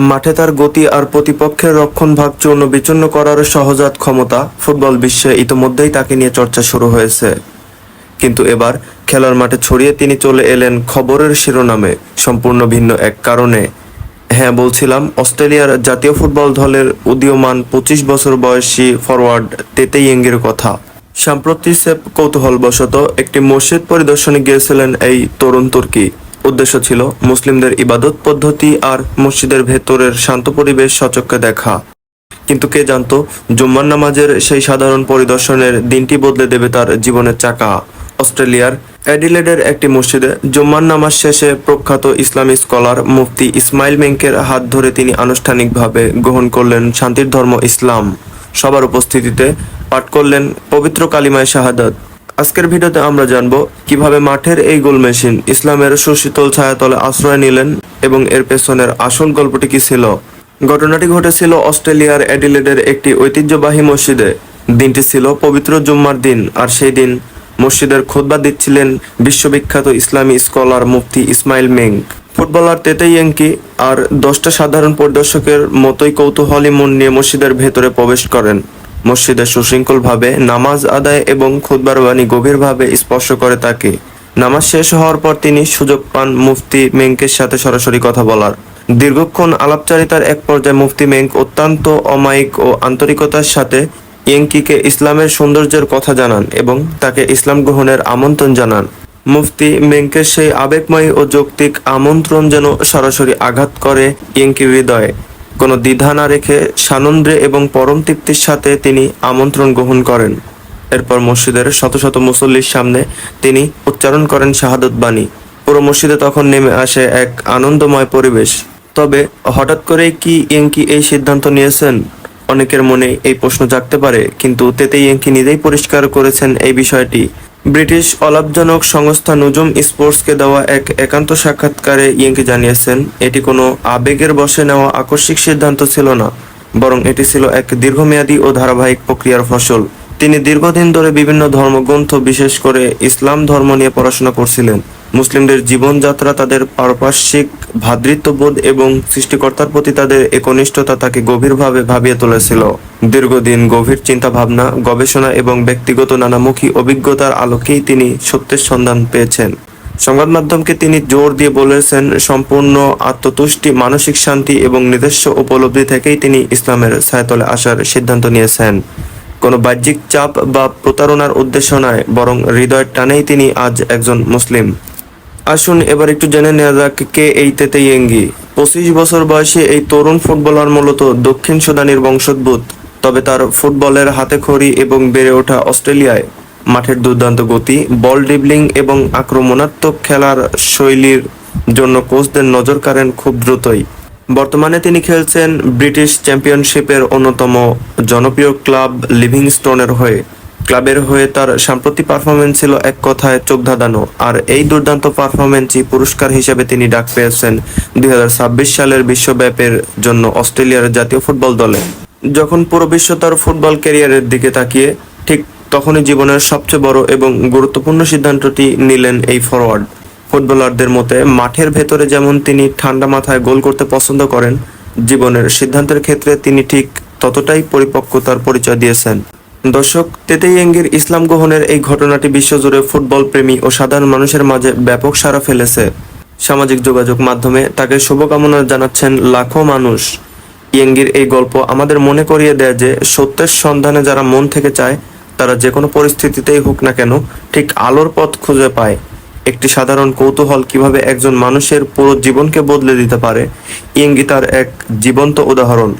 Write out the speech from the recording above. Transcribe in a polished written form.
মাঠে তার গতি আর প্রতিপক্ষের রক্ষণভাগ চূর্ণ বিচূর্ণ করার সহজাত ক্ষমতা ফুটবল বিশ্বে ইতোমধ্যেই তাকে নিয়ে চর্চা শুরু হয়েছে। কিন্তু এবার খেলার মাঠে ছড়িয়ে তিনি চলে এলেন খবরের শিরোনামে সম্পূর্ণ ভিন্ন এক কারণে। হ্যাঁ, বলছিলাম অস্ট্রেলিয়ার জাতীয় ফুটবল দলের উদীয়মান 25 বছর বয়সী ফরওয়ার্ড তেতে ইয়েংয়ের কথা। সাম্প্রতি কৌতূহলবশত একটি মসজিদ পরিদর্শনে গিয়েছিলেন এই তরুণ তুর্কি। উদ্দেশ্য ছিল মুসলিমদের ইবাদত পদ্ধতি আর মসজিদের ভেতরের শান্ত পরিবেশ সচক্ষে দেখা। কিন্তু কে জানতো জুম্মার নামাজের সেই সাধারণ পরিদর্শনের দিনটি বদলে দেবে তার জীবনের চাকা। অস্ট্রেলিয়ার অ্যাডিলেডের একটি মসজিদে জুম্মার নামাজ শেষে প্রখ্যাত ইসলামী স্কলার মুফতি ইসমাইল মেংকের হাত ধরে তিনি আনুষ্ঠানিকভাবে গ্রহণ করলেন শান্তির ধর্ম ইসলাম। সবার উপস্থিতিতে পাঠ করলেন পবিত্র কালিমায়ে শাহাদাত। আজকের ভিডিওতে আমরা জানব কিভাবে মাঠের এই গোল মেশিন ইসলামের সুশীতল ছায়াতলে আশ্রয় নিলেন এবং এর পেছনের আসল গল্পটি কি ছিল। ঘটনাটি ঘটেছিল অস্ট্রেলিয়ার অ্যাডিলেডের একটি ঐতিহ্যবাহী মসজিদে। দিনটি ছিল পবিত্র জুম্মার দিন, আর সেই দিন মসজিদের খুতবা দিচ্ছিলেন বিশ্ববিখ্যাত ইসলামী স্কলার মুফতি ইসমাইল মেং। ফুটবলার তেতে ইয়েংকি আর 10টা সাধারণ পরিদর্শকের মতোই কৌতূহলী মন নিয়ে মসজিদের ভেতরে প্রবেশ করেন। মসজিদে সুশৃঙ্খলভাবে নামাজ আদায় এবং খুতবার বাণী গভীরভাবে স্পর্শ করে তাকে। নামাজ শেষ হওয়ার পর তিনি সুযোগ পান মুফতি মেংকের সাথে সরাসরি কথা বলার। দীর্ঘক্ষণ আলাপচারিতার এক পর্যায়ে মুফতি মেংক অত্যন্ত অমায়িক ও আন্তরিকতার সাথে ইয়েংকিকে ইসলামের সৌন্দর্যের কথা জানান এবং তাকে ইসলাম গ্রহণের আমন্ত্রণ জানান। মুফতি মেংকের সেই আবেগময় ও যৌক্তিক আমন্ত্রণ যেন সরাসরি আঘাত করে ইয়েংকির হৃদয়ে। কোনো দ্বিধা না রেখে সানন্দে এবং পরম তৃপ্তির সাথে তিনি আমন্ত্রণ গ্রহণ করেন। এরপর মসজিদের শত শত মুসল্লির সামনে তিনি উচ্চারণ করেন শাহাদত বাণী। পুরো মসজিদে তখন নেমে আসে এক আনন্দময় পরিবেশ। তবে হঠাৎ করেই কি ইয়েংকি এই সিদ্ধান্ত নিয়েছেন? অনেকের মনে এই প্রশ্ন জাগতে পারে, কিন্তু তেতে ইয়েংকি নিজেই পরিষ্কার করেছেন এই বিষয়টি। ব্রিটিশ অলাভজনক সংস্থা নুজুম স্পোর্টসকে দেওয়া এক একান্ত সাক্ষাৎকারে ইয়েংকি জানিয়েছেন, এটি কোনো আবেগের বশে নেওয়া আকস্মিক সিদ্ধান্ত ছিল না, বরং এটি ছিল এক দীর্ঘমেয়াদী ও ধারাবাহিক প্রক্রিয়ার ফসল। তিনি দীর্ঘদিন ধরে বিভিন্ন ধর্মগ্রন্থ, বিশেষ করে ইসলাম ধর্ম নিয়ে পড়াশোনা করছিলেন। মুসলিমদের জীবনযাত্রা, তাদের পারপার্শ্বিক ভ্রাতৃত্ববোধ এবং সৃষ্টিকর্তার প্রতি তাদের একনিষ্ঠতা তাকে গভীরভাবে ভাবিয়ে তুলেছিল। দীর্ঘদিন গভীর চিন্তা ভাবনা, গবেষণা এবং ব্যক্তিগত নানামুখী অভিজ্ঞতার আলোকেই তিনি সত্যের সন্ধান পেয়েছেন। সংবাদ মাধ্যমকে তিনি জোর দিয়ে বলেছেন, সম্পূর্ণ আত্মতুষ্টি, মানসিক শান্তি এবং নিজস্ব উপলব্ধি থেকেই তিনি ইসলামের ছায়াতলে আসার সিদ্ধান্ত নিয়েছেন। কোনো বাহ্যিক চাপ বা প্রতারণার উদ্দেশ্য নয়, বরং হৃদয়ের টানেই তিনি আজ একজন মুসলিম। আসুন এবার একটু জেনে নেওয়া যাক কে এই তেতে ইয়েংকি। 25 বছর বয়সী এই তরুণ ফুটবলার মূলত দক্ষিণ সুদানের বংশোদ্ভূত। তবে তার ফুটবলের হাতেখড়ি এবং বেড়ে ওঠা অস্ট্রেলিয়ায়। মাঠের দুর্দান্ত গতি, বল ড্রিবলিং এবং আক্রমণাত্মক খেলার শৈলীর জন্য কোচদের নজর কাড়েন খুব দ্রুতই। বর্তমানে তিনি খেলছেন ব্রিটিশ চ্যাম্পিয়নশিপের অন্যতম জনপ্রিয় ক্লাব লিভিংস্টোনের হয়ে। ক্লাবের হয়ে তার সাম্প্রতিক পারফরমেন্স ছিল এক কথায় চোখ ধাঁধানো, আর এই দুর্দান্ত পারফরমেন্সই পুরস্কার হিসেবে তিনি ডাক পেয়েছেন 2026 সালের বিশ্বব্যাপের জন্য অস্ট্রেলিয়ার জাতীয় ফুটবল দলে। যখন পুরো বিশ্ব তার ফুটবল ক্যারিয়ারের দিকে তাকিয়ে, ঠিক তখনই জীবনের সবচেয়ে বড় এবং গুরুত্বপূর্ণ সিদ্ধান্তটি নিলেন এই ফরওয়ার্ড। ফুটবলারদের মতে মাঠের ভেতরে যেমন তিনি ঠান্ডা মাথায় গোল করতে পছন্দ করেন, জীবনের সিদ্ধান্তের ক্ষেত্রে তিনি ঠিক ততটাই পরিপক্কতার পরিচয় দিয়েছেন। দর্শক, তেতে ইয়েংকির ইসলাম গ্রহণের এই ঘটনাটি বিশ্বজুড়ে ফুটবল প্রেমী ও সাধারণ মানুষের মাঝে ব্যাপক সাড়া ফেলেছে। সামাজিক যোগাযোগ মাধ্যমে তাকে শুভকামনা জানাচ্ছেন লাখো মানুষ। ইয়েংকির এই গল্প আমাদের মনে করিয়ে দেয় যে সত্যের সন্ধানে যারা মন থেকে চায়, তারা যে কোনো পরিস্থিতিতেই হোক না কেন ঠিক আলোর পথ খুঁজে পায়। একটি সাধারণ কৌতূহল কিভাবে একজন মানুষের পুরো জীবনকে বদলে দিতে পারে, ইয়েংকি তার এক জীবন্ত উদাহরণ।